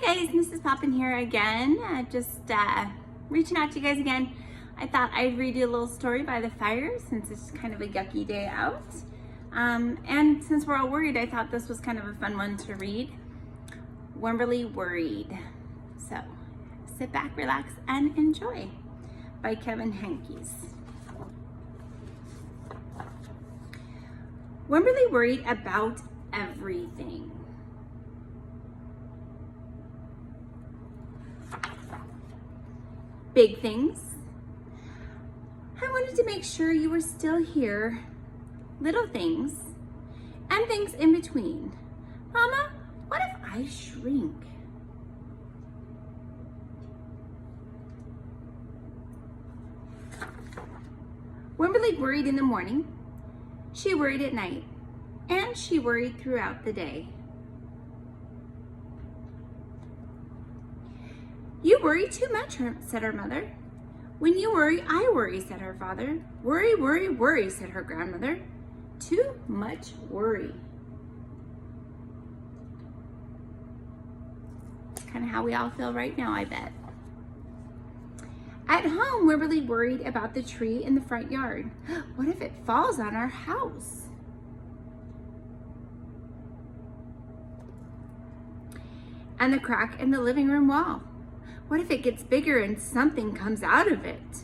Hi guys, Mrs. Poppin here again. Just reaching out to you guys again. I thought I'd read you a little story by the fire since it's kind of a yucky day out. And since we're all worried, I thought this was kind of a fun one to read. Wemberly Worried. So sit back, relax, and enjoy by Kevin Hankes. Wemberly worried about everything. Big things. I wanted to make sure you were still here. Little things and things in between. Mama, what if I shrink? Wemberly worried in the morning. She worried at night. And she worried throughout the day. You worry too much, said her mother. When you worry, I worry, said her father. Worry, worry, worry, said her grandmother. Too much worry. It's kind of how we all feel right now, I bet. At home, Wemberly worried about the tree in the front yard. What if it falls on our house? And the crack in the living room wall. What if it gets bigger and something comes out of it?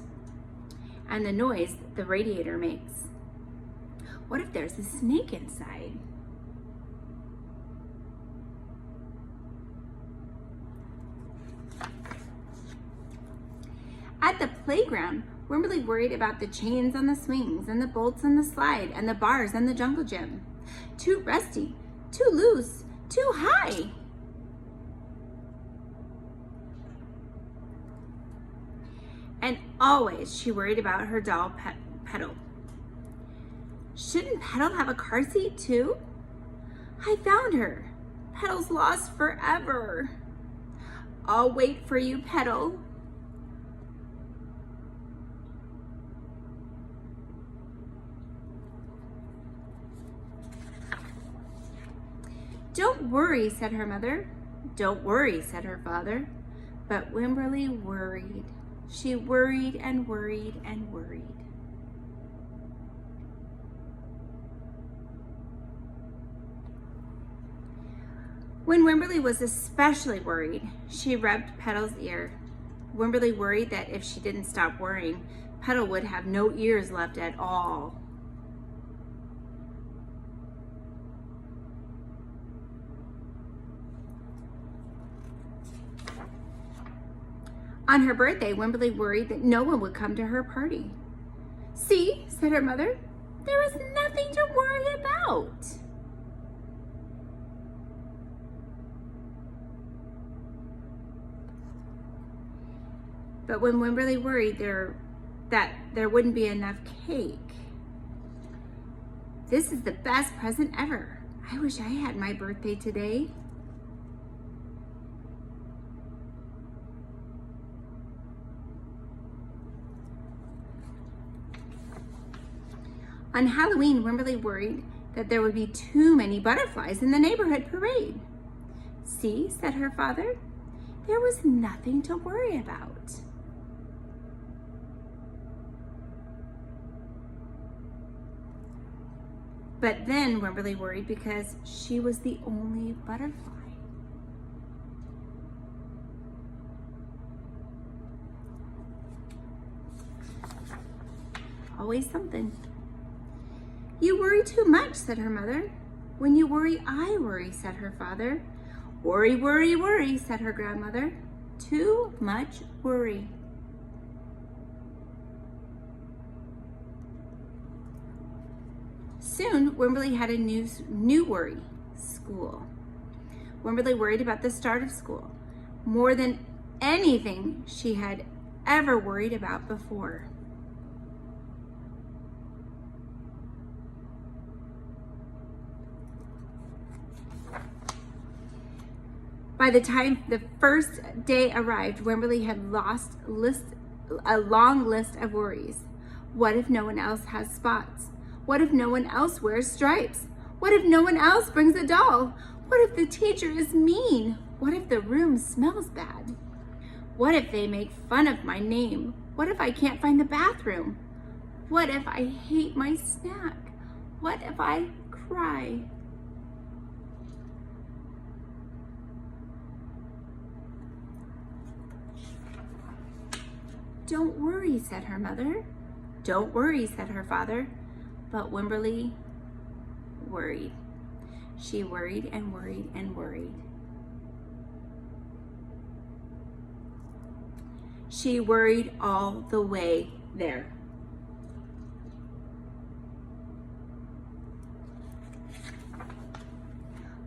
And the noise the radiator makes. What if there's a snake inside? At the playground, Wemberly worried about the chains on the swings and the bolts on the slide and the bars on the jungle gym. Too rusty, too loose, too high. And always she worried about her doll Petal. Shouldn't Petal have a car seat too? I found her. Petal's lost forever. I'll wait for you, Petal. Don't worry, said her mother. Don't worry, said her father. But Wemberly worried. She worried and worried and worried. When Wemberly was especially worried, she rubbed Petal's ear. Wemberly worried that if she didn't stop worrying, Petal would have no ears left at all. On her birthday, Wemberly worried that no one would come to her party. See, said her mother, there was nothing to worry about. But when Wemberly worried that there wouldn't be enough cake, this is the best present ever. I wish I had my birthday today. On Halloween, Wemberly worried that there would be too many butterflies in the neighborhood parade. See, said her father, there was nothing to worry about. But then Wemberly worried because she was the only butterfly. Always something. You worry too much, said her mother. When you worry, I worry, said her father. Worry, worry, worry, said her grandmother. Too much worry. Soon, Wemberly had a new worry, school. Wemberly worried about the start of school more than anything she had ever worried about before. By the time the first day arrived, Wemberly had lost a long list of worries. What if no one else has spots? What if no one else wears stripes? What if no one else brings a doll? What if the teacher is mean? What if the room smells bad? What if they make fun of my name? What if I can't find the bathroom? What if I hate my snack? What if I cry? Don't worry, said her mother. Don't worry, said her father. But Wemberly worried. She worried and worried and worried. She worried all the way there.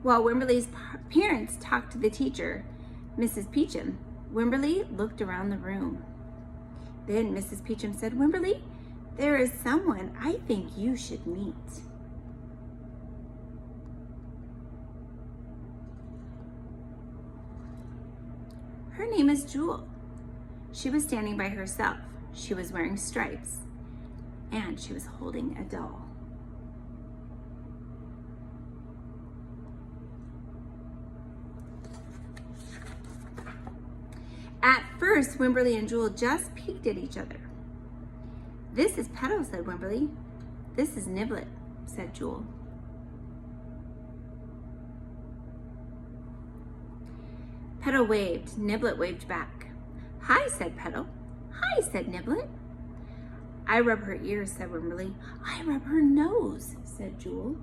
While Wemberly's parents talked to the teacher, Mrs. Peachum, Wemberly looked around the room. Then Mrs. Peachum said, Wemberly, there is someone I think you should meet. Her name is Jewel. She was standing by herself. She was wearing stripes, and she was holding a doll. At first, Wemberly and Jewel just peeked at each other. This is Petal, said Wemberly. This is Niblet, said Jewel. Petal waved. Niblet waved back. Hi, said Petal. Hi, said Niblet. I rub her ears, said Wemberly. I rub her nose, said Jewel.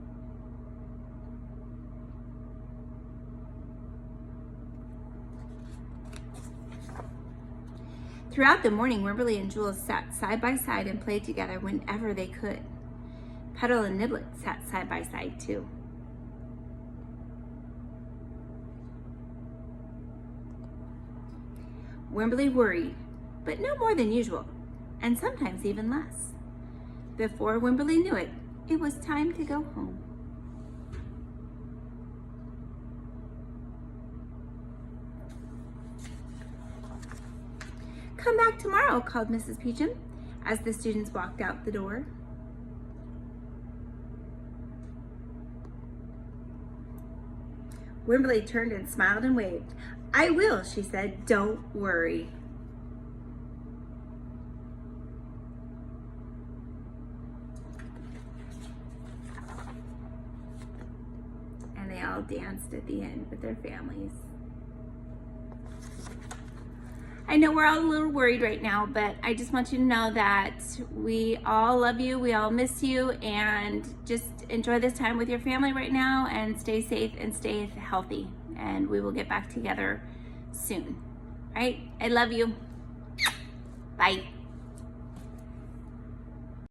Throughout the morning, Wemberly and Jewel sat side by side and played together whenever they could. Petal and Niblet sat side by side too. Wemberly worried, but no more than usual, and sometimes even less. Before Wemberly knew it, it was time to go home. Come back tomorrow, called Mrs. Peachum as the students walked out the door. Wemberly turned and smiled and waved. I will, she said. Don't worry. And they all danced at the end with their families. I know we're all a little worried right now, but I just want you to know that we all love you, we all miss you, and just enjoy this time with your family right now and stay safe and stay healthy. And we will get back together soon. All right? I love you. Bye.